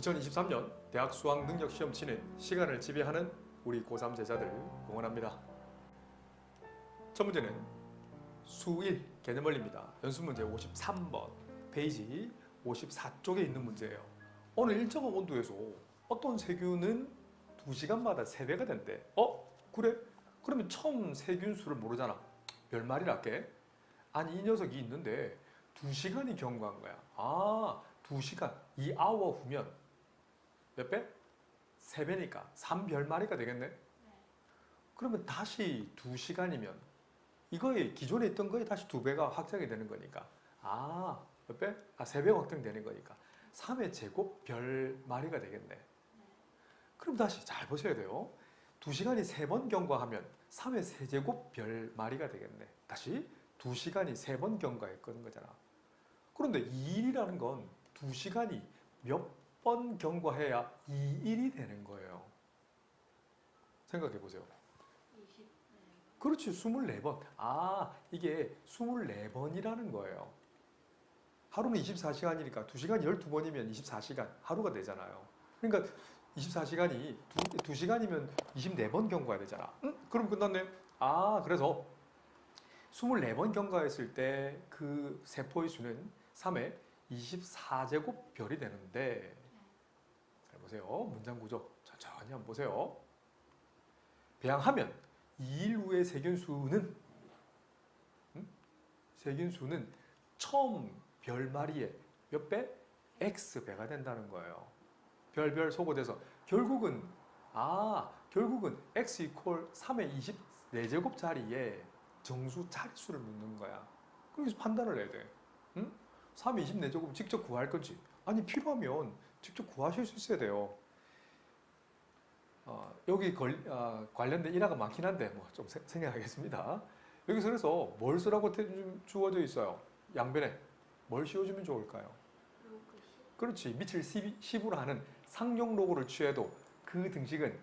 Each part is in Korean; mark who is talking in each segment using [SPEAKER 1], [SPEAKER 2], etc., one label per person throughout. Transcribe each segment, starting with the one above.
[SPEAKER 1] 2023년 대학 수학 능력 시험 치는 시간을 지배하는 우리 고3 제자들 응원합니다. 첫 문제는 수1 개념원리입니다. 연습문제 53번 페이지 54쪽에 있는 문제예요. 어느 일정한 온도에서 어떤 세균은 2시간마다 3배가 된대. 그래? 그러면 처음 세균 수를 모르잖아. 몇 마리를 할게? 아니 이 녀석이 있는데 2시간이 경과한 거야. 2시간, 2아워 후면 몇 배? 3배니까 3별마리가 되겠네? 그러면 다시 2시간이면 이거에 기존에 있던 거에 다시 2배가 확장이 되는 거니까 몇 배? 3배가 확장되는 거니까 3의 제곱 별마리가 되겠네. 그럼 다시 잘 보셔야 돼요. 2시간이 3번 경과하면 3의 세제곱 별마리가 되겠네. 다시 2시간이 3번 경과했던 거잖아. 그런데 2일이라는 건 2시간이 몇 번 경과해야 2일이 되는 거예요. 생각해 보세요.
[SPEAKER 2] 20,
[SPEAKER 1] 그렇지, 24번. 이게 24번이라는 거예요. 하루는 24시간이니까 2시간 12번이면 24시간, 하루가 되잖아요. 그러니까 24시간이 2시간이면 24번 경과해야 되잖아. 그럼 끝났네. 그래서 24번 경과했을 때 그 세포의 수는 3의 24제곱 별이 되는데, 잘 보세요. 문장 구조 천천히 한번 보세요. 배양하면 2일 후의 세균수는 처음 별마리의 몇 배? X배가 된다는 거예요. 별별 소거돼서 결국은 X 이퀄 3의 24제곱 자리에 정수 자릿수를 묻는 거야. 그래서 판단을 해야 돼. 3의 24제곱 직접 구할 건지, 아니 필요하면 직접 구하실 수 있어야 돼요. 여기 관련된 일화가 많긴 한데 좀 생략하겠습니다. 여기서 그래서 뭘 쓰라고 주어져 있어요? 양변에 뭘 씌워주면 좋을까요? 그렇지, 밑을 10으로 하는 상용 로그를 취해도 그 등식은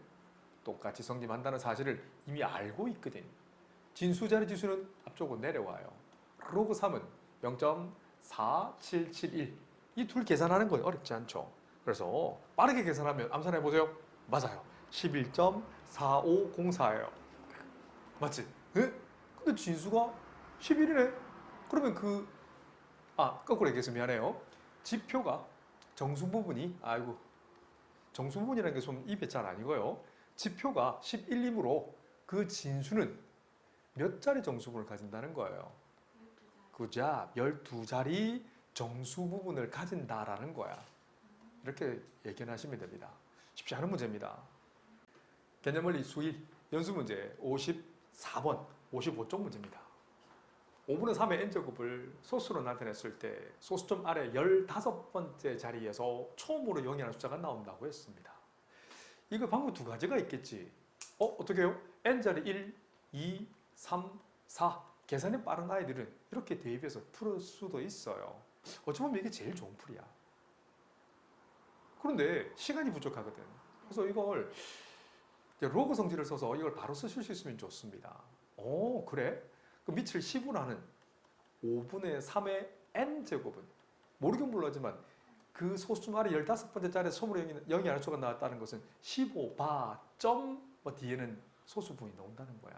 [SPEAKER 1] 똑같이 성립한다는 사실을 이미 알고 있거든. 진수자리 지수는 앞쪽으로 내려와요. 로그 3은 0.4771. 이 둘 계산하는 건 어렵지 않죠. 그래서 빠르게 계산하면 암산해 보세요. 맞아요. 11.4504예요. 맞지? 근데 진수가 11이네? 그러면 거꾸로 얘기해서 미안해요. 지표가 정수 부분이, 정수 부분이라는 게 좀 입에 잘 아니고요. 지표가 11이므로 그 진수는 몇 자리 정수분을 가진다는 거예요. 그자 12자리 정수 부분을 가진다라는 거야. 이렇게 얘기하시면 됩니다. 쉽지 않은 문제입니다. 개념원리 수1 연수 문제 54번 55쪽 문제입니다. 5분의 3의 n제곱을 소수로 나타냈을 때 소수점 아래 15번째 자리에서 처음으로 0이라는 숫자가 나온다고 했습니다. 이거 방법 두 가지가 있겠지. 어떻게 해요? n자리 1, 2, 3, 4 계산이 빠른 아이들은 이렇게 대입해서 풀 수도 있어요. 어찌 보면 이게 제일 좋은 풀이야. 그런데 시간이 부족하거든. 그래서 이걸 로그 성질을 써서 이걸 바로 쓰실 수 있으면 좋습니다. 그래? 그 밑을 10으로 하는 5분의 3의 n제곱은 모르긴 몰라지만 그 소수점 아래 15번째 자리에 처음으로 0이 아래 수가 나왔다는 것은 15바 점 뒤에는 소수분이 나온다는 거야.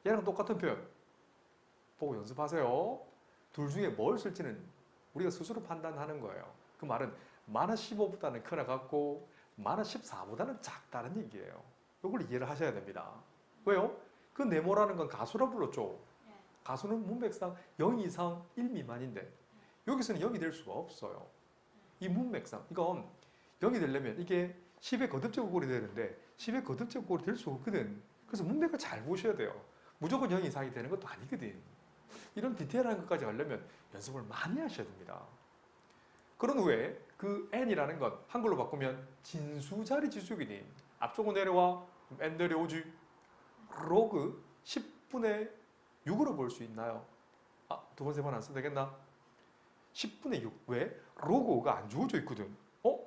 [SPEAKER 1] 얘랑 똑같은 표현 보고 연습하세요. 둘 중에 뭘 쓸지는 우리가 스스로 판단하는 거예요. 그 말은 마이너스 15보다는 크나 같고 마이너스 14보다는 작다는 얘기예요. 이걸 이해를 하셔야 됩니다. 왜요? 그 네모라는 건 가수라 불렀죠. 가수는 문맥상 0 이상 1 미만인데 여기서는 0이 될 수가 없어요. 이 문맥상 이건 0이 되려면 이게 10의 거듭제곱골이 되는데 10의 거듭제곱골이 될 수 없거든. 그래서 문맥을 잘 보셔야 돼요. 무조건 0 이상이 되는 것도 아니거든. 이런 디테일한 것까지 하려면 연습을 많이 하셔야 됩니다. 그런 후에 그 n이라는 건 한글로 바꾸면 진수자리 지수거든. 앞쪽으로 내려와 n 내려오지. 로그 10분의 6으로 볼 수 있나요? 두 번, 세 번 안 써도 되겠나? 10분의 6. 왜? 로그 5가 안 주어져 있거든.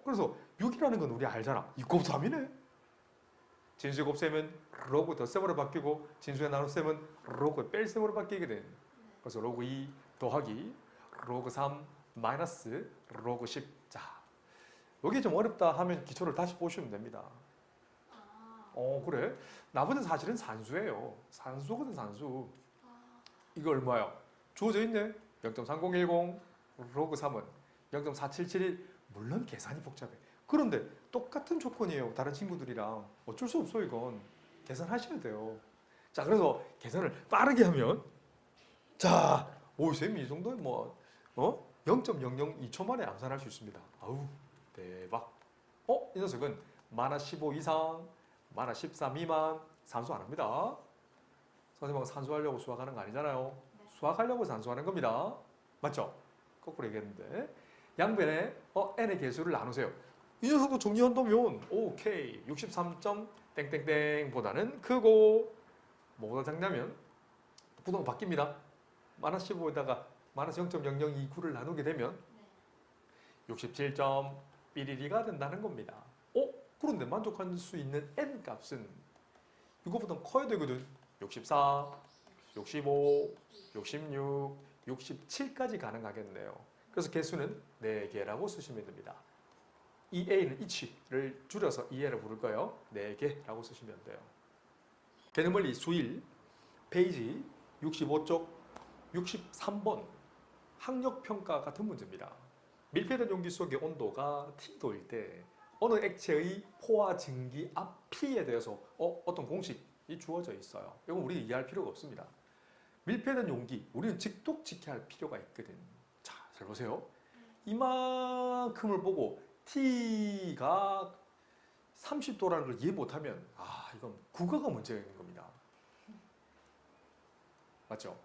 [SPEAKER 1] 그래서 6이라는 건 우리 알잖아. 2 곱 3이네. 진수의 곱셈은 로그 덧셈으로 바뀌고 진수의 나눗셈은 로그 뺄셈으로 바뀌거든. 그래서 로그 2 더하기 로그 3 마이너스 로그 10. 자, 여기 좀 어렵다 하면 기초를 다시 보시면 됩니다. 그래? 나머지는 사실은 산수예요. 산수거든, 산수. 이거 얼마야? 주어져 있네. 0.3010 로그 3은 0.4771. 물론 계산이 복잡해. 그런데 똑같은 조건이에요. 다른 친구들이랑. 어쩔 수 없어 이건. 계산하셔야 돼요. 자, 그래서 계산을 빠르게 하면 자, 쌤이 이 정도면 0.002초 만에 암산할 수 있습니다. 아우, 대박. 이 녀석은 마나 15 이상, 마나 13 미만 산수 안 합니다. 선생님하고 산수하려고 수학하는 거 아니잖아요. 수학하려고 산수하는 겁니다. 맞죠? 거꾸로 얘기했는데 양변에 n의 개수를 나누세요. 이 녀석도 정리한다면 오케이 63. 땡땡땡보다는 크고 뭐보다 작냐면 부동은 바뀝니다. 마이너스 15에다가 마이너스 0.0029를 나누게 되면 67.11가 된다는 겁니다. 그런데 만족할 수 있는 n 값은 이거보다 커야 되거든. 64, 65, 66, 67까지 가능하겠네요. 그래서 개수는 4개라고 쓰시면 됩니다. 이 a는 이치를 줄여서 2a를 부를 거예요. 4개라고 쓰시면 돼요. 개념원리 수일 페이지 65쪽 63번 학력평가 같은 문제입니다. 밀폐된 용기 속의 온도가 T도일 때 어느 액체의 포화 증기 앞 P에 대해서 어떤 공식이 주어져 있어요. 이건 우리 이해할 필요가 없습니다. 밀폐된 용기, 우리는 직독 지켜야 할 필요가 있거든. 자, 잘 보세요. 이만큼을 보고 T가 30도라는 걸 이해 못하면 이건 국어가 문제가 있는 겁니다. 맞죠?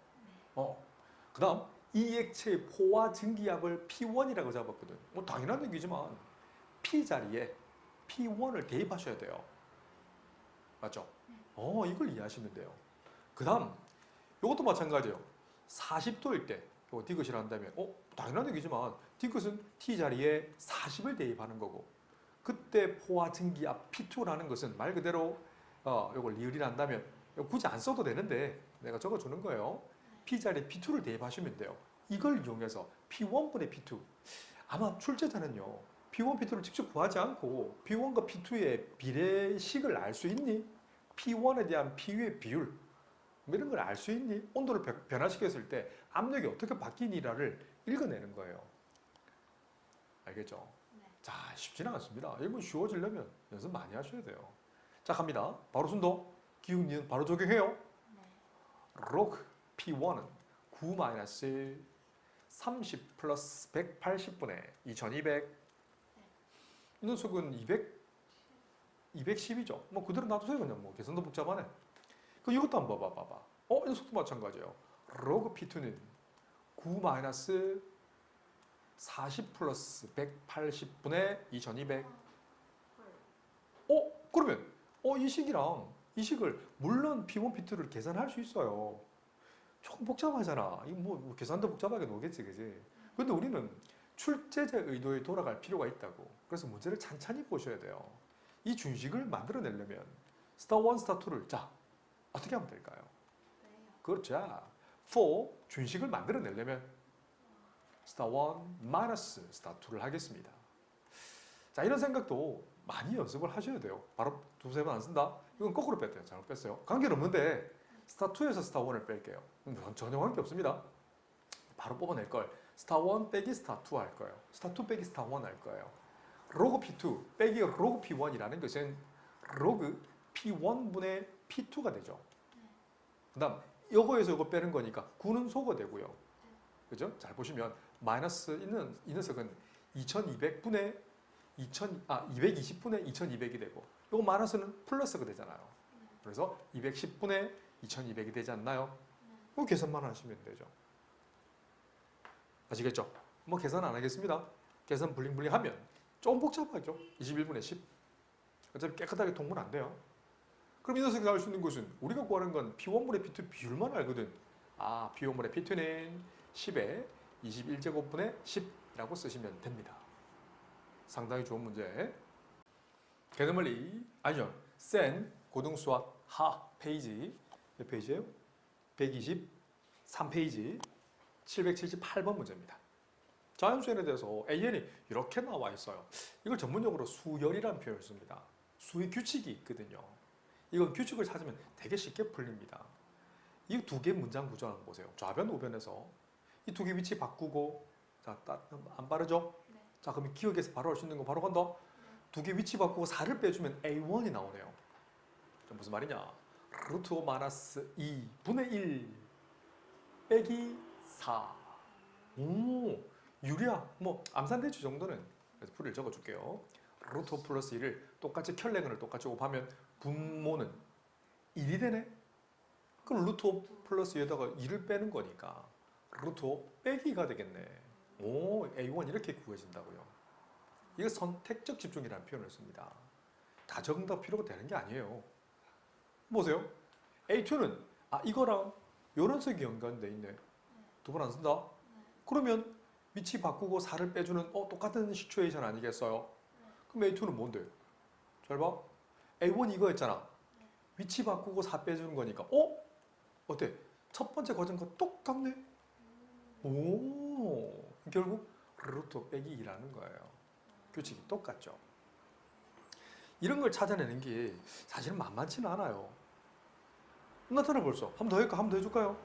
[SPEAKER 1] 그 다음 이 액체의 포화 증기압을 P1이라고 잡았거든. 당연한 얘기지만 P 자리에 P1을 대입하셔야 돼요. 맞죠? 이걸 이해하시면 돼요. 그 다음 이것도 마찬가지예요. 40도일 때 이거 디귿이라 한다면 당연한 얘기지만 디귿은 T 자리에 40을 대입하는 거고 그때 포화 증기압 P2라는 것은 말 그대로 이걸 리을이라 한다면 굳이 안 써도 되는데 내가 적어주는 거예요. P 자리에 P2를 대입하시면 돼요. 이걸 이용해서 P1분의 P2 아마 출제자는요. P1, P2를 직접 구하지 않고 P1과 P2의 비례식을 알 수 있니? P1에 대한 P의 비율 이런 걸 알 수 있니? 온도를 변화시켰을 때 압력이 어떻게 바뀌니라를 읽어내는 거예요. 알겠죠?
[SPEAKER 2] 네.
[SPEAKER 1] 자, 쉽지는 않습니다. 이건 쉬워지려면 연습 많이 하셔야 돼요. 자, 갑니다. 바로 순도, 기울, 니은 바로 적용해요. 로그 P1은 9 30 플러스 180분의 2200. 이 녀석은 210이죠. 그대로 놔두세요. 그냥 계산도 복잡하네. 이것도 한번 봐봐. 이 녀석도 마찬가지예요. 로그 P2는 9 40 플러스 180분의 2200. 그러면 이 식이랑 이 식을 물론 P1, P2를 계산할 수 있어요. 조금 복잡하잖아. 이거 계산도 복잡하게 노겠지, 그지? 근데 우리는 출제자 의도에 돌아갈 필요가 있다고. 그래서 문제를 찬찬히 보셔야 돼요. 이 준식을 만들어내려면 스타 1, 스타 2를 자 어떻게 하면 될까요? 그렇죠. for 준식을 만들어내려면 스타 1 마이너스 스타 2를 하겠습니다. 자, 이런 생각도 많이 연습을 하셔야 돼요. 바로 두세 번 안 쓴다? 이건 거꾸로 뺐대요. 잘못 뺐어요. 관계는 없는데 스타 2에서 스타 1을 뺄게요. 전혀 관계 없습니다. 바로 뽑아낼 걸 스타 1 빼기 스타 2 할 거예요. 스타 2 빼기 스타 1 할 거예요. 로그 P2 빼기 로그 P1이라는 것은 로그 P1분의 P2가 되죠. 그 다음 이거에서 이거 빼는 거니까 9는 소거 되고요. 그죠? 잘 보시면 마이너스 있는 이 녀석은 2200분의 220분의 2200이 되고 이거 마이너스는 플러스가 되잖아요. 그래서 210분의 2200이 되지 않나요? 계산만 하시면 되죠. 아시겠죠? 계산 안 하겠습니다. 계산 블링블링 하면 좀 복잡하죠. 21분의 10. 어차피 깨끗하게 통분 안 돼요. 그럼 이 녀석이 알 수 있는 것은 우리가 구하는 건 P1분의 P2 비율만 알거든. P1분의 P2는 10에 21제곱분의 10이라고 쓰시면 됩니다. 상당히 좋은 문제. 개념원리 아니죠. 센 고등수학 하 페이지 몇 페이지예요? 123페이지 778번 문제입니다. 자연수N에 대해서 AN이 이렇게 나와 있어요. 이걸 전문용어로 수열이라는 표현을 씁니다. 수의 규칙이 있거든요. 이건 규칙을 찾으면 되게 쉽게 풀립니다. 이 두 개 문장 구조 한번 보세요. 좌변, 우변에서 이 두 개 위치 바꾸고, 자, 안 빠르죠?
[SPEAKER 2] 네.
[SPEAKER 1] 자, 그러면 기억에서 바로 할 수 있는 거 바로 간다. 두 개 위치 바꾸고 4를 빼주면 A1이 나오네요. 무슨 말이냐? 루트 5 마이너스 2분의 1 빼기 4. 오, 유리야. 뭐 암산대치 정도는. 그래서 풀이를 적어줄게요. 루트 5 플러스 1을 똑같이 켤레근을 똑같이 곱하면 분모는 1이 되네. 그럼 루트 5 플러스 2에다가 2를 빼는 거니까 루트 5 빼기가 되겠네. 오, A1 이렇게 구해진다고요. 이거 선택적 집중이라는 표현을 씁니다. 다 정답 필요가 되는 게 아니에요. 보세요. A2는 이거랑 이런 색이 연관돼 있네. 두 번 안 쓴다? 그러면 위치 바꾸고 4를 빼주는 똑같은 시츄에이션 아니겠어요? 그럼 A2는 뭔데? 잘 봐. A1 이거였잖아. 위치 바꾸고 4 빼주는 거니까 어때? 첫 번째 과정과 똑같네? 오, 결국 루트 빼기 2라는 거예요. 규칙이 똑같죠. 이런 걸 찾아내는 게 사실은 만만치는 않아요. 나타나 벌써. 한 번 더 할까? 한 번 더 해줄까요?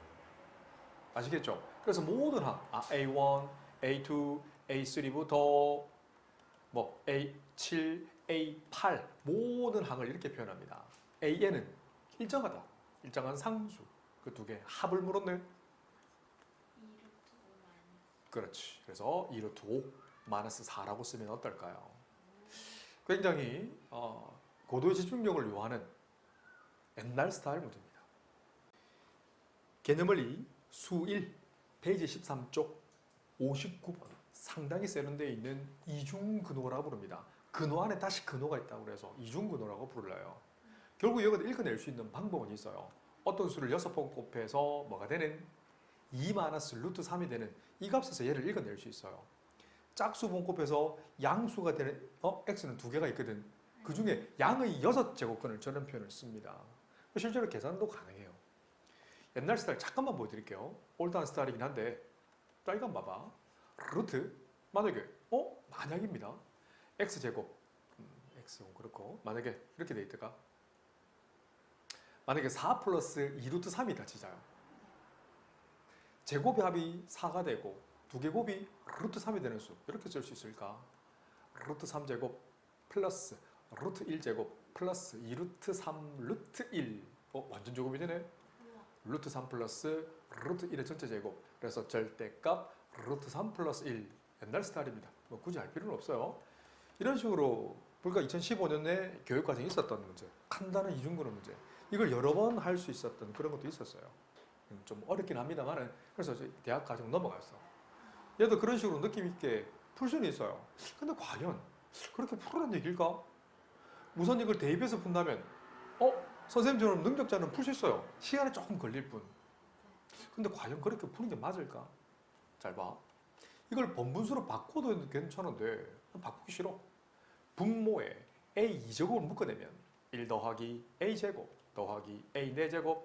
[SPEAKER 1] 아시겠죠? 그래서 모든 항, A1, A2, A3부터 뭐 A7, A8 모든 항을 이렇게 표현합니다. AN은 일정하다. 일정한 상수. 그 두 개 합을 물었네.
[SPEAKER 2] 2루트 5 마이너스.
[SPEAKER 1] 그렇지. 그래서 2루트 5 마이너스 4라고 쓰면 어떨까요? 굉장히 고도의 집중력을 요하는 옛날 스타일 문제입니다. 개념원리 수 1, 페이지 13쪽 59번 상당히 세련되어 있는 이중근호라고 부릅니다. 근호 안에 다시 근호가 있다고 해서 이중근호라고 불러요. 결국 이걸 읽어낼 수 있는 방법은 있어요. 어떤 수를 6번 곱해서 뭐가 되는 2 마이너스 루트 3이 되는 이 값에서 얘를 읽어낼 수 있어요. 짝수분 곱해서 양수가 되는 x는 두 개가 있거든. 그 중에 양의 6제곱근을 저런 표현을 씁니다. 실제로 계산도 가능해요. 옛날 스타일 잠깐만 보여드릴게요. 올드한 스타일이긴 한데 자 이거 한번 봐봐. 루트 만약에 만약입니다. x제곱 x 그렇고 만약에 이렇게 돼 있다가 만약에 4 플러스 2루트 3이다 치자요. 제곱의 합이 4가 되고 두 개 곱이 루트 3이 되는 수 이렇게 쓸 수 있을까? 루트 3제곱 플러스 루트 1제곱 플러스 2루트 3 루트 1 완전 제곱이 되네. 루트 3 플러스 루트 1의 전체 제곱. 그래서 절대값 루트 3 플러스 1 옛날 스타일입니다. 뭐 굳이 할 필요는 없어요. 이런 식으로 불과 2015년에 교육과정이 있었던 문제, 간단한 이중근호 문제 이걸 여러 번 할 수 있었던 그런 것도 있었어요. 좀 어렵긴 합니다만은 그래서 대학 과정 넘어갔어. 얘도 그런 식으로 느낌 있게 풀 수는 있어요. 근데 과연 그렇게 풀으란 얘기일까? 우선 이걸 대입해서 푼다면 선생님처럼 능력자는 풀 수 있어요. 시간이 조금 걸릴 뿐. 근데 과연 그렇게 푸는 게 맞을까? 잘 봐. 이걸 번분수로 바꿔도 괜찮은데 바꾸기 싫어. 분모에 a 2제곱을 묶어내면 1 더하기 a제곱 더하기 a 4제곱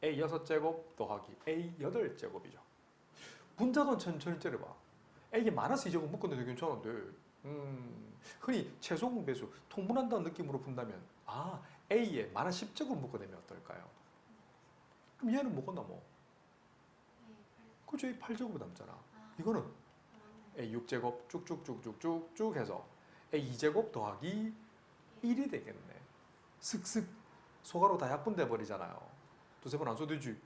[SPEAKER 1] a 6제곱 더하기 a 8제곱이죠. 분자도 천천히 때려봐. a에 마이너스 2제곱 묶어내도 괜찮은데 흔히 최소공배수 통분한다는 느낌으로 푼다면 a에 마이너스 10제곱 묶어내면 어떨까요? 그럼 얘는 뭐가 남어? 그렇죠. a 8제곱이 남잖아. 이거는 a 6제곱 쭉쭉쭉쭉쭉 해서 a 2제곱 더하기 1이 되겠네. 슥슥 소가로 다 약분돼 버리잖아요. 두세 번 안 써도 되지?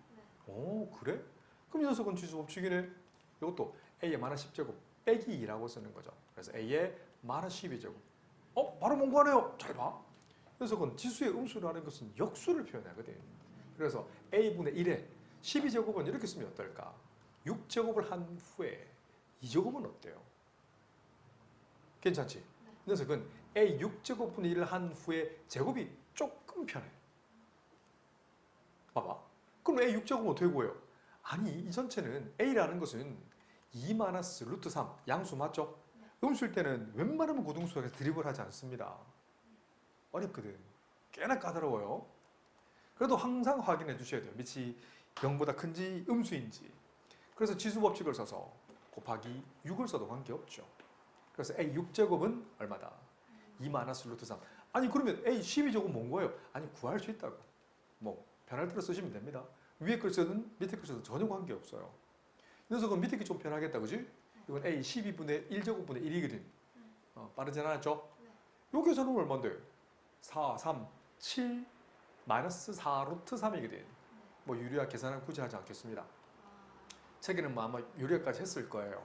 [SPEAKER 1] 오 그래? 그럼 이 녀석은 지수법칙이네. 이것도 a에 마이너스 10제곱 빼기 2라고 쓰는 거죠. 그래서 a에 마이너스 12제곱. 바로 뭔가네요. 잘 봐. 이 녀석은 지수의 음수라는 것은 역수를 표현하거든. 그래서 a분의 1에 12제곱은 이렇게 쓰면 어떨까? 6제곱을 한 후에 2제곱은 어때요? 괜찮지? 이 녀석은 a 6제곱분의 1을 한 후에 제곱이 조금 편해. 봐봐. 그럼 a 6제곱은 어떻게 구해요? 아니 이 전체는 a라는 것은 2 마이너스 루트 3 양수 맞죠? 음수일 때는 웬만하면 고등수학에서 드립을 하지 않습니다. 어렵거든. 꽤나 까다로워요. 그래도 항상 확인해 주셔야 돼요. 밑이 0보다 큰지 음수인지. 그래서 지수법칙을 써서 곱하기 6을 써도 관계없죠. 그래서 a 6제곱은 얼마다? 2 마이너스 루트 3. 아니 그러면 a 12제곱 뭔 거예요? 아니 구할 수 있다고. 뭐 편할 대로 쓰시면 됩니다. 위에 글 쓰든 밑에 글 쓰든 전혀 관계없어요. 이 녀석은 밑에 게 좀 편하겠다 그지? 이건 a 12분의 1제곱분의 1이거든. 빠르지 않았죠? 여기서는 얼마인데? 4, 3, 7 마이너스 4 루트 3이거든. 뭐 유리화 계산은 굳이 하지 않겠습니다. 책에는 뭐 아마 유리화까지 했을 거예요.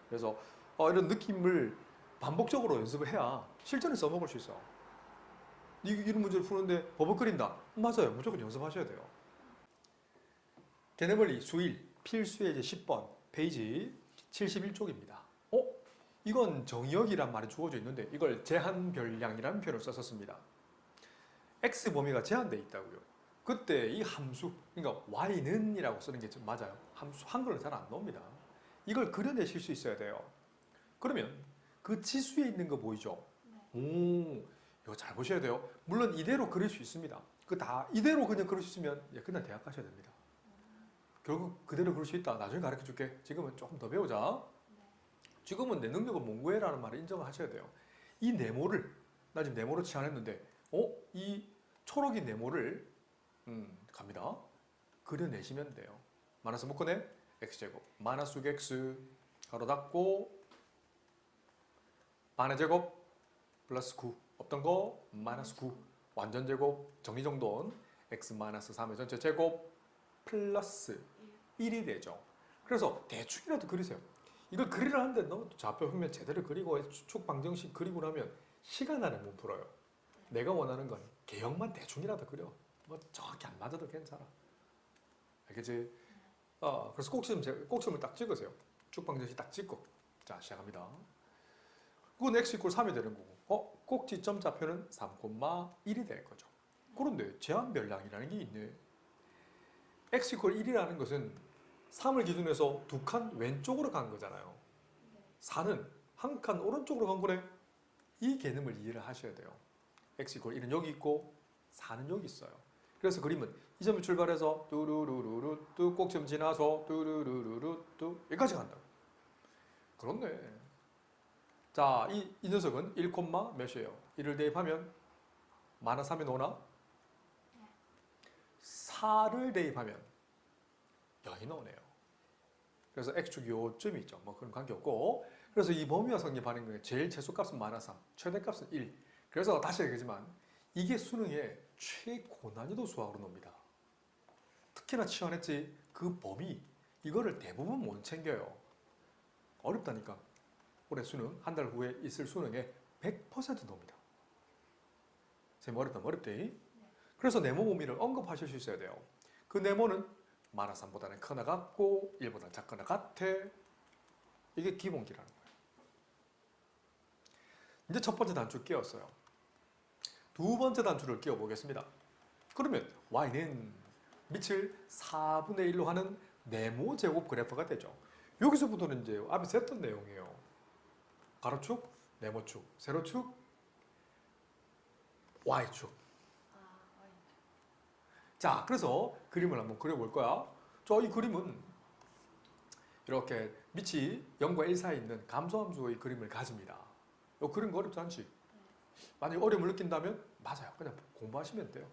[SPEAKER 1] 그래서 이런 느낌을 반복적으로 연습을 해야 실전에 써먹을 수 있어. 이런 문제를 푸는데 버벅 그린다. 맞아요. 무조건 연습하셔야 돼요. 개념원리 수1 필수의 이제 10번 페이지 71쪽입니다. 이건 정의역이란 말이 주어져 있는데 이걸 제한별량이라는 표현을 썼었습니다. x 범위가 제한되어 있다고요. 그때 이 함수, 그러니까 y는 이라고 쓰는 게 좀 맞아요. 함수 한글은 잘 안 나옵니다. 이걸 그려내실 수 있어야 돼요. 그러면 그 지수에 있는 거 보이죠? 이거 잘 보셔야 돼요. 물론 이대로 그릴 수 있습니다. 그 다 이대로 그냥 그릴 수 있으면 그냥 대학 가셔야 됩니다. 결국 그대로 그릴 수 있다. 나중에 가르쳐 줄게. 지금은 조금 더 배우자. 지금은 내 능력을 몽고해라는 말을 인정을 하셔야 돼요. 이 네모를 나 지금 네모로 치환했는데 이 초록이 네모를 갑니다. 그려내시면 돼요. 마이너스 묶어내 x제곱 마이너스 6x 가로 닫고 반의 제곱 플러스 9 없던 거 마이너스 9 완전 제곱 정리정돈 x 마이너스 3의 전체 제곱 플러스 1이 되죠. 그래서 대충이라도 그리세요. 이걸 그리려 하는데 너무 좌표 평면 제대로 그리고 축 방정식 그리고 나면 시간 안에 못 풀어요. 내가 원하는 건 개형만 대충이라도 그려. 뭐 정확히 안 맞아도 괜찮아. 알겠지? 그래서 꼭지점을 딱 찍으세요. 축 방정식 딱 찍고 자 시작합니다. 그건 x 이퀄 3이 되는 거고 꼭지점 좌표는 3,1이 될 거죠. 그런데 제한별량이라는 게 있네. x 이퀄 1이라는 것은 3을 기준으로 해서 두 칸 왼쪽으로 간 거잖아요. 4는 한 칸 오른쪽으로 간 거네. 이 개념을 이해를 하셔야 돼요. x 이퀄 1은 여기 있고 4는 여기 있어요. 그래서 그림은 이 점을 출발해서 뚜루루루루 뚜 꼭지점 지나서 뚜루루루루 뚜 여기까지 간다. 그렇네. 자, 이 녀석은 1, 몇이에요? 1을 대입하면 마이너스 3이 나오나? 4를 대입하면 0이 나오네요. 그래서 x축이 요점이 있죠. 뭐 그런 관계없고. 그래서 이 범위와 성립하는 거에 제일 최소값은 마이너스 3, 최대값은 1. 그래서 다시 얘기하지만 이게 수능의 최고난이도 수학으로 나옵니다. 특히나 치환했지 그 범위 이거를 대부분 못 챙겨요. 어렵다니까. 올해 수능 한 달 후에 있을 수능에 100% 나옵니다. 쌤 어렵다면 어렵대. 그래서 네모 범위를 언급하실 수 있어야 돼요. 그 네모는 마이너스 3보다는 크나 같고 1보다 작거나 같아. 이게 기본기라는 거예요. 이제 첫 번째 단추 끼웠어요. 두 번째 단추를 끼워 보겠습니다. 그러면 y는 밑을 4분의 1로 하는 네모 제곱 그래프가 되죠. 여기서부터는 이제 앞에서 했던 내용이에요. 가로축, 네모축, 세로축, y축. 자, 그래서 그림을 한번 그려볼 거야. 이 그림은 이렇게 밑이 0과 1 사이에 있는 감소함수의 그림을 가집니다. 이 그림 거 어렵지 않지? 만약에 어려움을 느낀다면 맞아요. 그냥 공부하시면 돼요.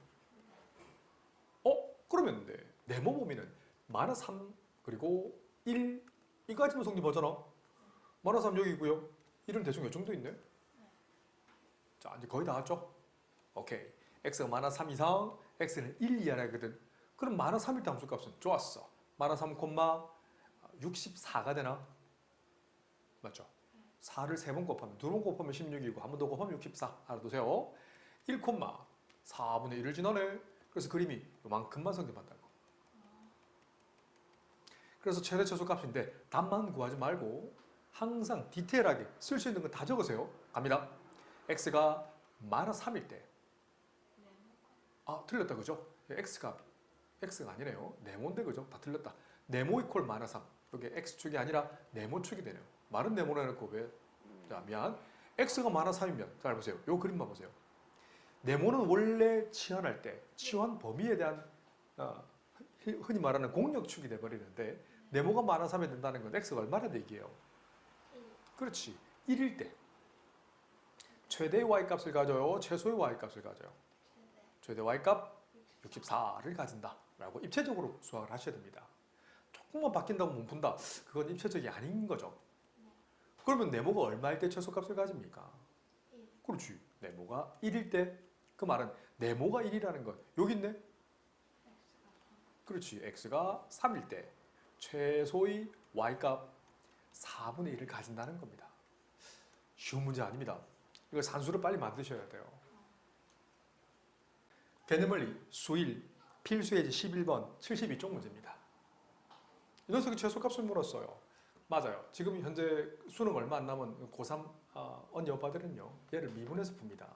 [SPEAKER 1] 그러면 네모 범위는 마이너스 3 그리고 1 이까지만 성립하잖아. 마이너스 3 여기 있고요. 1은 대충 이 정도 있네. 자, 이제 거의 다 왔죠? 오케이. x가 마이너스 3 이상, x는 1 이하라거든. 그럼 마이너스 3일 때 함수값은 좋았어. 마이너스 3, 64가 되나? 맞죠? 4를 3번 곱하면 2번 곱하면 16이고 한 번 더 곱하면 64. 알아두세요. 1, 4분의 1을 지나네. 그래서 그림이 요만큼만 성립한다고. 그래서 최대 최소 값인데 답만 구하지 말고 항상 디테일하게 쓸 수 있는 거 다 적으세요. 갑니다. x가 마이너스 3일 때. 틀렸다 그죠? x가 아니네요. 네모인데 그죠? 다 틀렸다. 네모 이퀄 마이너스 3. 여기 x축이 아니라 네모축이 되네요. 말은 네모로 해놓고 왜? 자, 미안. x가 마이너스 3이면 잘 보세요. 요 그림만 보세요. 네모는 원래 치환할 때 치환 범위에 대한 흔히 말하는 공역축이 돼버리는데 네모가 많아서 하면 된다는 건 x가 얼마나 되기예요?
[SPEAKER 2] 1.
[SPEAKER 1] 그렇지. 1일 때 최대의 y값을 가져요, 최소의 y값을 가져요. 최대 y값 64를 가진다 라고 입체적으로 수학을 하셔야 됩니다. 조금만 바뀐다고 못 푼다. 그건 입체적이 아닌 거죠. 그러면 네모가 얼마일 때 최소값을 가집니까?
[SPEAKER 2] 1.
[SPEAKER 1] 그렇지. 네모가 1일 때 그 말은 네모가 1이라는 건 여기 있네.
[SPEAKER 2] x가 3.
[SPEAKER 1] 그렇지. x가 3일 때 최소의 y값 4분의 1을 가진다는 겁니다. 쉬운 문제 아닙니다. 이거 산수를 빨리 만드셔야 돼요. 개념원리 수일 필수예제 11번 72쪽 문제입니다. 이 녀석이 최소값을 물었어요. 맞아요. 지금 현재 수능 얼마 안 남은 고3 언니 오빠들은요. 얘를 미분해서 풉니다.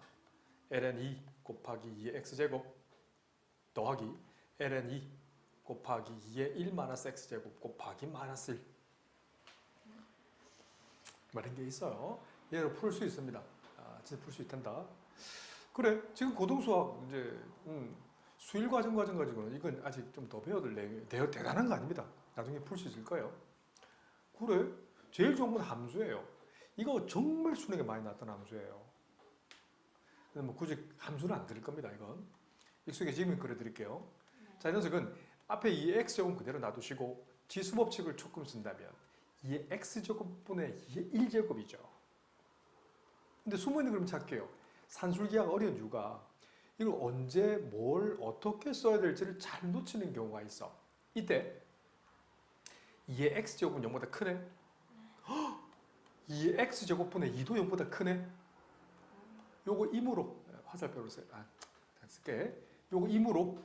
[SPEAKER 1] ln 2 곱하기 2의 x제곱 더하기 ln 2 곱하기 2의 1 마이너스 x제곱 곱하기 마이너스 1 이런 게 있어요. 얘를 풀 수 있습니다. 진짜 풀 수 있단다. 그래, 지금 고등수학 이제 수일 과정 가지고는 이건 아직 좀 더 배워둘 내용이 대단한 거 아닙니다. 나중에 풀 수 있을 거예요. 그래, 제일 좋은 건 함수예요. 이거 정말 수능에 많이 나왔던 함수예요. 근데 뭐 굳이 함수는 안 드릴 겁니다. 이건 익숙해지면 그려드릴게요. 자, 이 녀석은 앞에 이 x제곱 그대로 놔두시고 지수법칙을 조금 쓴다면 2의 x제곱분의 2의 1제곱이죠. 근데 숨어있는 그림 찾게요. 산술기하가 어려운 이유가 이걸 언제 뭘 어떻게 써야 될지를 잘 놓치는 경우가 있어. 이때 2의 x제곱은 0보다 크네? 2의 x제곱분의 2도 0보다 크네? 요거 임으로 화살표로 쓸게. 요거 임으로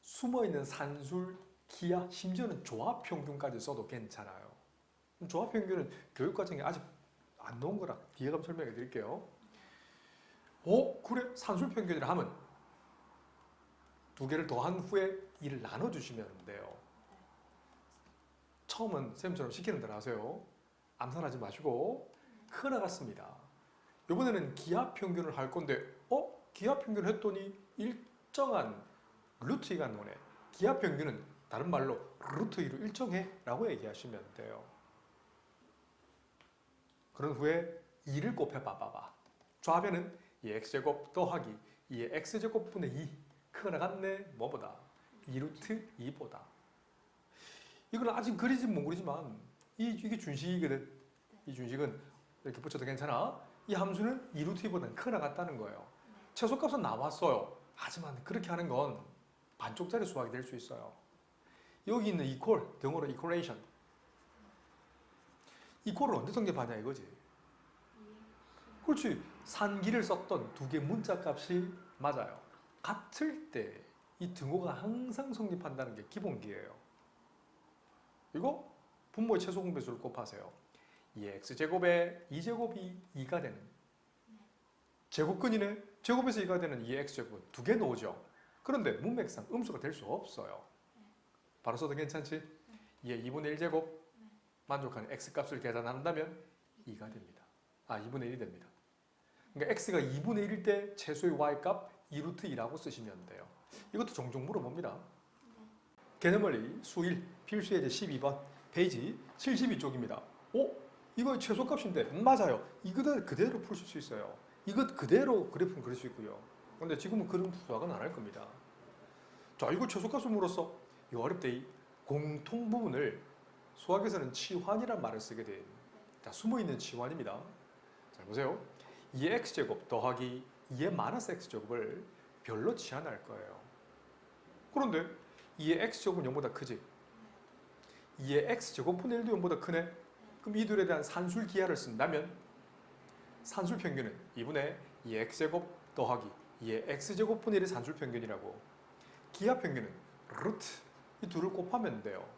[SPEAKER 1] 숨어있는 산술, 기하, 심지어는 조합평균까지 써도 괜찮아요. 조합평균은 교육과정에 아직 안 나온 거라 뒤에 가면 설명해 드릴게요. 그래? 산술평균이라 하면 두 개를 더한 후에 이를 나눠주시면 돼요. 처음은 쌤처럼 시키는 대로 하세요. 암산하지 마시고 흘러갔습니다. 이번에는 기하평균을 할 건데 기하평균을 했더니 일정한 루트 2가 나오네. 기하평균은 다른 말로 루트 2로 일정해 라고 얘기하시면 돼요. 그런 후에 2를 곱해봐봐. 좌변은 2x제곱 더하기 2의 x제곱분의 2 크거나 같네. 뭐보다? 2루트 2보다. 이건 아직 그리진 못 그리지만 이게 준식이거든. 이 준식은 이렇게 붙여도 괜찮아. 이 함수는 2루트 2보다는 크거나 같다는 거예요. 최소값은 나왔어요. 하지만 그렇게 하는 건 반쪽짜리 수학이 될 수 있어요. 여기 있는 equal, 영어로 equation. equal을 언제 성립하냐 이거지. 그렇지. 산기를 썼던 두 개 문자 값이 맞아요. 같을 때 이 등호가 항상 성립한다는 게 기본기예요. 이거 분모의 최소 공배수를 곱하세요. 2의 x제곱에 2제곱이 2가 되는 제곱근이네. 제곱에서 2가 되는 2의 x제곱은 두 개 나오죠. 그런데 문맥상 음수가 될 수 없어요. 바로 써도 괜찮지? 2의 2분의 1제곱 만족하는 x값을 계산한다면 2가 됩니다. 2분의 1이 됩니다. 그러니까 x가 2분의 1일 때 최소의 y값 2루트 2라고 쓰시면 돼요. 이것도 종종 물어봅니다. 개념원리 수일 필수예제 12번 페이지 72쪽입니다. 이거 최소값인데 맞아요. 이거 그대로 풀실 수 있어요. 이것 그대로 그래프는 그릴 수 있고요. 그런데 지금은 그런 수학은 안 할 겁니다. 자, 이거 최소값을 물었어. 이거 어렵대. 이 공통 부분을 수학에서는 치환이란 말을 쓰게 돼. 자, 숨어있는 치환입니다. 잘 보세요. 2의 x제곱 더하기 2의 마이너스 x제곱을 별로 치환할 거예요. 그런데 2의 x제곱은 0보다 크지? 2의 x제곱분의 1도 0보다 크네? 그럼 이 둘에 대한 산술 기하를 쓴다면 산술 평균은 2분의 2의 x제곱 더하기 2의 x제곱분의 1의 산술 평균이라고. 기하 평균은 루트 이 둘을 곱하면 돼요.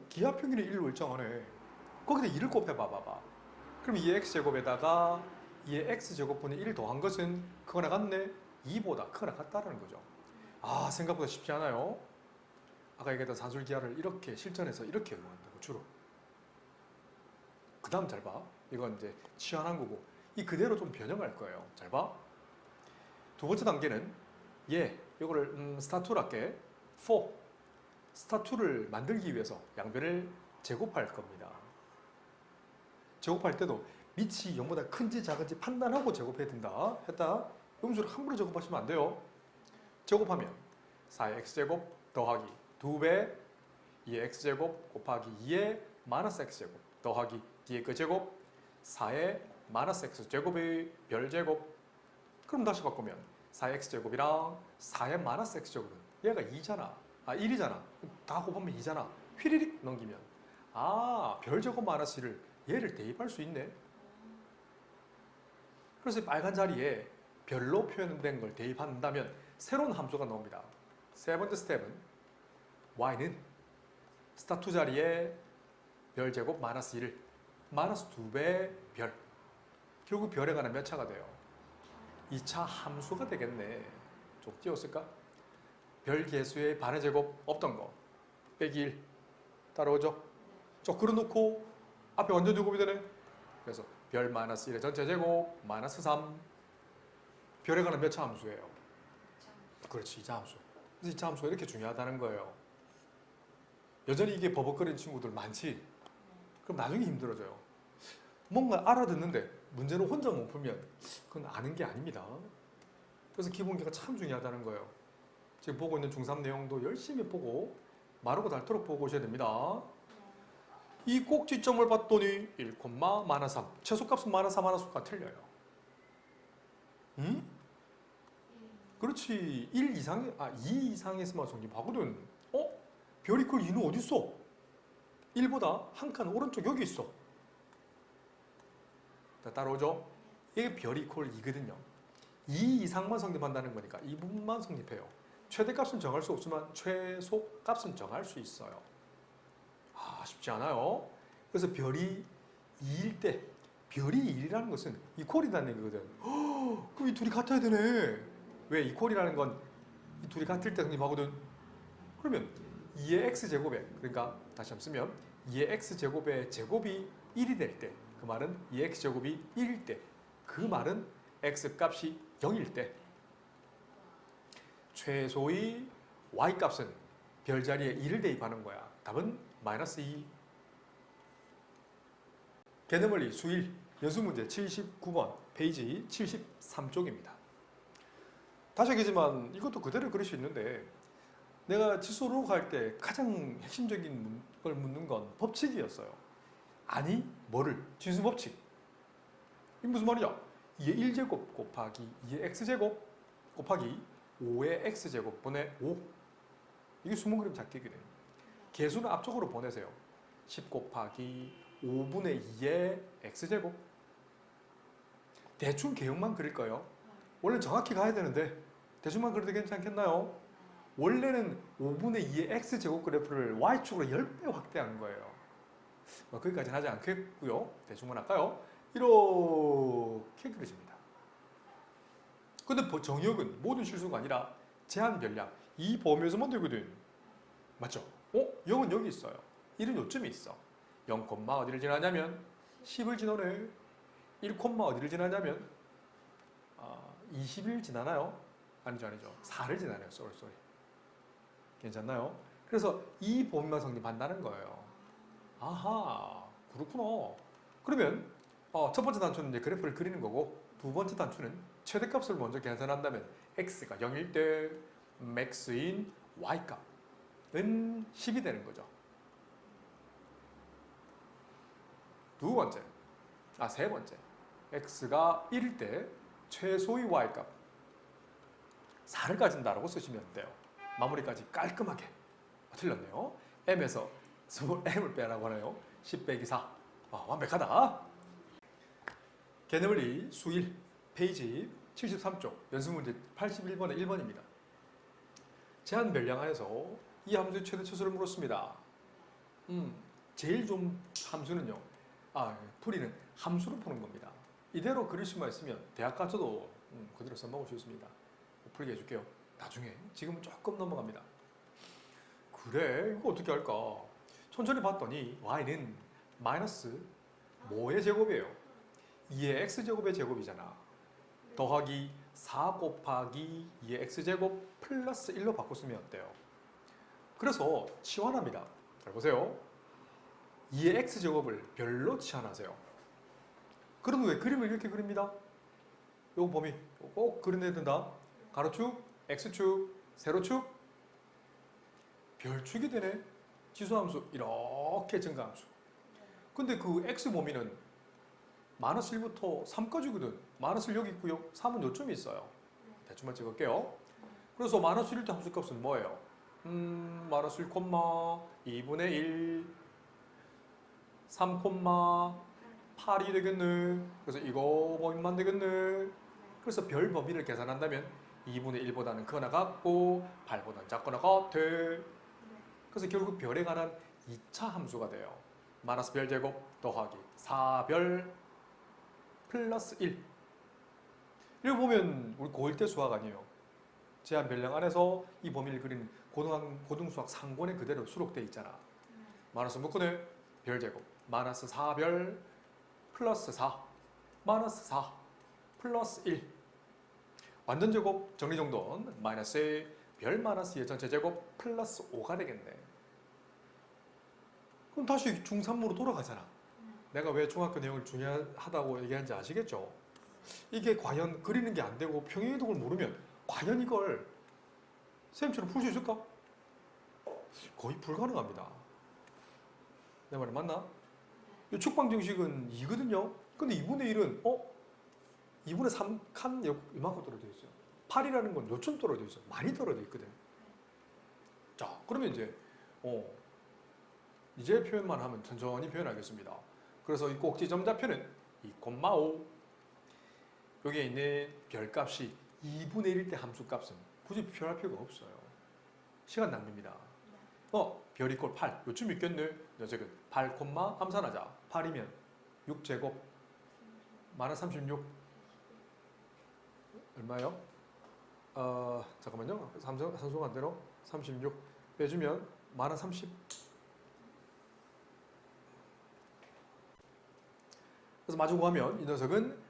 [SPEAKER 1] 기하 평균이 1로 일정하네. 거기다 2를 곱해봐봐. 그럼 2의 x제곱에다가 2의 x제곱분의 1을 더한 것은 크거나 같네? 2보다 크거나 같다는 거죠. 생각보다 쉽지 않아요. 아까 얘기했던 산술기하를 이렇게 실전에서 이렇게 응용한다고 주로. 그 다음 잘 봐. 이건 이제 치환한 거고 이 그대로 좀 변형할 거예요. 잘 봐. 두 번째 단계는 이거를 스타트로 할게. 4 스타2를 만들기 위해서 양변을 제곱할 겁니다. 제곱할 때도 밑이 0보다 큰지 작은지 판단하고 제곱해야 된다. 했다. 음수를 함부로 제곱하시면 안 돼요. 제곱하면 4의 x제곱 더하기 2배 2의 x제곱 곱하기 2의 마이너스 x제곱 더하기 뒤에 그 제곱 4의 마이너스 x제곱의 별제곱. 그럼 다시 바꾸면 4의 x제곱이랑 4의 마이너스 x제곱은 얘가 2잖아. 1이잖아. 다 곱하면 2잖아. 휘리릭 넘기면 별제곱 마이너스 1을 얘를 대입할 수 있네. 그래서 빨간 자리에 별로 표현된 걸 대입한다면 새로운 함수가 나옵니다. 세 번째 스텝은 y는 스타2 자리에 별제곱 마이너스 1을 마이너스 2배 별. 결국 별에 관한 몇 차가 돼요? 2차 함수가 되겠네. 좀 띄웠을까? 별 개수의 반의 제곱 없던 거 빼기 1 따라오죠? 저 그려놓고 앞에 완전 제곱이 되네. 그래서 별 마이너스 1의 전체 제곱 마이너스 3. 별에 관한 몇 차 함수예요? 그렇지, 2차 함수. 그래서 2차 함수가 이렇게 중요하다는 거예요. 여전히 이게 버벅거리는 친구들 많지? 그럼 나중에 힘들어져요. 뭔가 알아듣는데 문제를 혼자 못 풀면 그건 아는 게 아닙니다. 그래서 기본기가 참 중요하다는 거예요. 지금 보고 있는 중3 내용도 열심히 보고 마르고 닳도록 보고 오셔야 됩니다. 이 꼭지점을 봤더니 1, 마이너스 3. 최소값은 마이너스 3, 하나수가 틀려요. 응? 그렇지. 2 이상에서만 성립하거든. 별 이퀄 2는 어디 있어? 1보다 한 칸 오른쪽 여기 있어. 자, 따라오죠? 이게 별 이퀄 2거든요. 2 이상만 성립한다는 거니까 이 부분만 성립해요. 최대값은 정할 수 없지만 최소값은 정할 수 있어요. 쉽지 않아요. 그래서 별이 2일 때 별이 1이라는 것은 이퀄이라는 얘기거든. 그럼 이 둘이 같아야 되네. 왜? 이퀄이라는 건 이 둘이 같을 때 성립하거든. 그러면 2의 x제곱에, 그러니까 다시 한번 쓰면 2의 x제곱의 제곱이 1이 될 때, 그 말은 2의 x제곱이 1일 때, 그 말은 x값이 0일 때 최소의 y값은 별자리에 2를 대입하는 거야. 답은 마이너스 2. 개념원리 수1 연수문제 79번 페이지 73쪽입니다. 다시 얘기지만 이것도 그대로 그릴 수 있는데 내가 지수로 갈 때 가장 핵심적인 걸 묻는 건 법칙이었어요. 아니 뭐를? 지수 법칙. 이게 무슨 말이야? 2의 1제곱 곱하기 2의 x제곱 곱하기 5의 x제곱 분의 5. 이게 수문 그림 잡기거든요. 개수는 앞쪽으로 보내세요. 10 곱하기 5분의 2의 x제곱. 대충 개형만 그릴 거예요. 원래 정확히 가야 되는데 대충만 그려도 괜찮겠나요? 원래는 5분의 2의 x제곱 그래프를 y축으로 10배 확대한 거예요. 거기까지는 하지 않겠고요. 대충만 할까요? 이렇게 그려집니다. 근데 정의역은 모든 실수가 아니라 제한 변량 이 범위에서만 되거든. 맞죠? 0은 여기 있어요. 1은 요쯤에 있어. 0, 어디를 지나냐면 10을 지나네. 1, 어디를 지나냐면 20일 지나나요? 아니죠. 4를 지나네요. 쏘리. 괜찮나요? 그래서 이 범위만 성립한다는 거예요. 아하, 그렇구나. 그러면 첫 번째 단추는 이제 그래프를 그리는 거고 두 번째 단추는 최대값을 먼저 계산한다면 x가 0일 때 max인 y값은 10이 되는 거죠. 세 번째. x가 1일 때 최소의 y값 4를 가진다라고 쓰시면 돼요. 마무리까지 깔끔하게. 틀렸네요. m에서 스몰 m을 빼라고 하네요. 10 빼기 4. 완벽하다. 개념원리 수1 페이지 73쪽 연습문제 81번의 1번입니다. 제한 변량 안에서 이 함수의 최대 처수를 물었습니다. 제일 좀 함수는요. 풀이는 함수로 푸는 겁니다. 이대로 그릴 수만 있으면 대학 가서도 그대로 써먹을 수 있습니다. 풀게 해줄게요. 나중에. 지금은 조금 넘어갑니다. 그래, 이거 어떻게 할까? 천천히 봤더니 y는 마이너스 뭐의 제곱이에요? 2의 x제곱의 제곱이잖아. 더하기 4 곱하기 2의 x제곱 플러스 1로 바꿨으면 어때요? 그래서 치환합니다. 잘 보세요. 2의 x제곱을 별로 치환하세요. 그런 후에 그림을 이렇게 그립니다. 요 범위 꼭 그려내야 된다. 가로축, x축, 세로축, 별축이 되네. 지수함수 이렇게 증가함수. 근데 그 x 범위는 마이너스 1부터 3까지거든. 마이너스 1 여기 있고요. 3은 요쯤에 있어요. 대충만 찍을게요. 그래서 마이너스 1때 함수값은 뭐예요? 마이너스 1, 2분의 1, 3, 8이 되겠네. 그래서 이거 범위만 되겠네. 그래서 별 범위를 계산한다면 2분의 1보다는 크거나 같고 8보다는 작거나 같아. 그래서 결국 별에 관한 2차 함수가 돼요. 마이너스 별 제곱 더하기 4별 플러스 1. 이거 보면 우리 고1 때 수학 아니에요. 제한 별량 안에서 이 범위를 그린 고등수학 상권에 그대로 수록돼 있잖아. 마이너스 묶으네. 별 제곱 마이너스 4별 플러스 4 마이너스 4 플러스 1. 완전 제곱 정리정돈 마이너스 별 마이너스 의 전체 제곱 플러스 5가 되겠네. 그럼 다시 중3으로 돌아가잖아. 내가 왜 중학교 내용을 중요하다고 얘기하는지 아시겠죠? 이게 과연 그리는 게 안 되고 평행이동을 모르면 과연 이걸 쌤처럼 풀 수 있을까? 거의 불가능합니다. 내 말이 맞나? 이 축방 정식은 2거든요. 근데 2분의 1은 2분의 3칸 이만큼 떨어져 있어요. 8이라는 건 요쯤 떨어져 있어요. 많이 떨어져 있거든. 자, 그러면 이제 표현만 하면 천천히 표현하겠습니다. 그래서 이 꼭지점 좌표는 2,5. 여기에 있는 별값이 2분의 1일 때 함수값은 굳이 표현할 필요가 없어요. 시간 낭비입니다. 별 이꼴 8. 요쯤 있겠네. 녀석은 8, 암산하자. 8이면 6제곱 마이너스 36 얼마요? 잠깐만요. 산수가 안 되노? 36 빼주면 마이너스 30. 그래서 마주 구하면 이 녀석은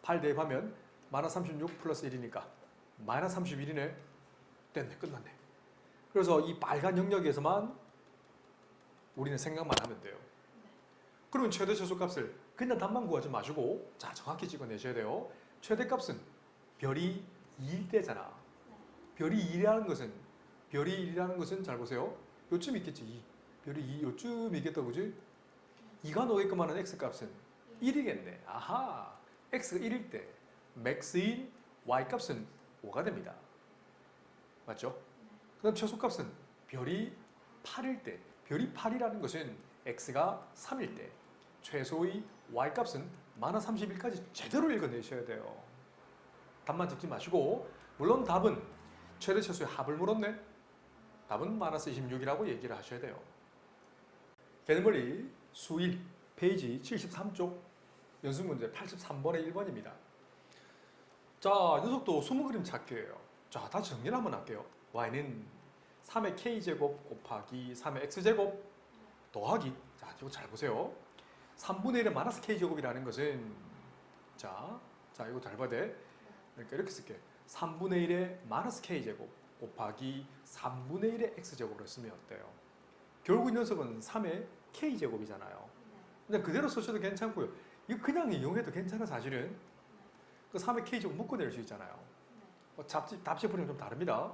[SPEAKER 1] 8 대입하면 마이너스 36 플러스 1이니까 마이너스 31이네. 됐네. 끝났네. 그래서 이 빨간 영역에서만 우리는 생각만 하면 돼요. 그러면 최대 최소값을 그냥 답만 구하지 마시고 자 정확히 찍어내셔야 돼요. 최대값은 별이 2일 때잖아. 별이 2라는 것은 잘 보세요. 요쯤 있겠지. 2. 별이 2 요쯤 있겠다 그지? 2가 나오게끔 하는 x값은 1이겠네. 아하. x가 1일 때 맥스인 y값은 5가 됩니다. 맞죠? 그다음 최소값은 별이 8일 때 별이 8이라는 것은 x가 3일 때 최소의 y값은 마이너스 31까지 제대로 읽어내셔야 돼요. 답만 듣지 마시고 물론 답은 최대 최소의 합을 물었네. 답은 마이너스 26이라고 얘기를 하셔야 돼요. 개념머리 수1 페이지 73쪽 연습문제 83번의 1번입니다. 자, 녀석도 20그림 찾기예요. 자, 다시 정리를 한번 할게요. y는 3의 k제곱 곱하기 3의 x제곱 더하기 자, 이거 잘 보세요. 3분의 1의 마이너스 k제곱이라는 것은 자, 이거 잘 봐야 돼. 그러니까 이렇게 쓸게. 3분의 1의 마이너스 k제곱 곱하기 3분의 1의 x제곱으로 쓰면 어때요? 결국 이 녀석은 3의 k제곱이잖아요. 그냥 그대로 쓰셔도 괜찮고요. 이거 그냥 이용해도 괜찮아 사실은. 그 3의 k제곱 묶어낼 수 있잖아요. 답지 풀이는 좀 다릅니다.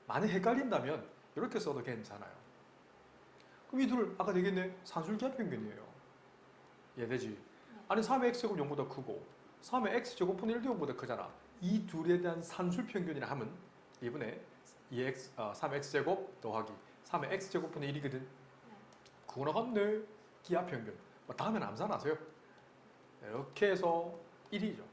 [SPEAKER 1] 만약 헷갈린다면 이렇게 써도 괜찮아요. 그럼 이 둘 아까 되겠네. 산술기하 평균이에요. 이해되지? 아니 3의 x제곱 0보다 크고 3의 x제곱분의 1도 0보다 크잖아. 이 둘에 대한 산술 평균이라 하면 이번에 3의 x제곱 더하기 3의 x제곱분의 1이거든. 그거 나갔네. 기하 평균. 다음엔 암산하세요. 이렇게 해서 1이죠.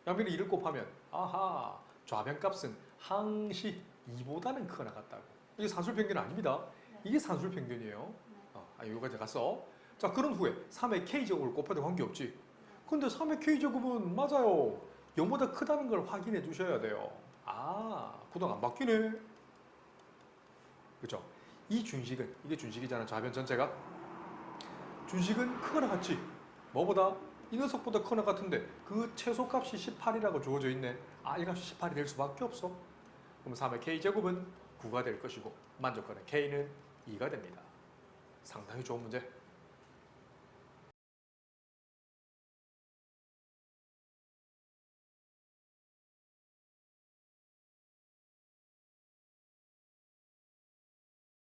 [SPEAKER 1] 양변이 1을 곱하면 아하 좌변값은 항시 2보다는 크거나 같다고. 이게 산술 평균 아닙니다. 이게 산술 평균이에요. 여기까지 갔어. 자, 그런 후에 3의 k제곱을 곱해도 관계없지. 근데 3의 k제곱은 맞아요. 0보다 크다는 걸 확인해 주셔야 돼요. 구동 안 바뀌네. 그죠? 이 준식은, 이게 준식이잖아. 좌변 전체가. 준식은 크거나 같지. 뭐보다? 이 녀석보다 크거나 같은데 그 최소값이 18이라고 주어져 있네. 이 값이 18이 될 수밖에 없어. 그럼 3의 k제곱은 9가 될 것이고 만족간의 K는 2가 됩니다. 상당히 좋은 문제.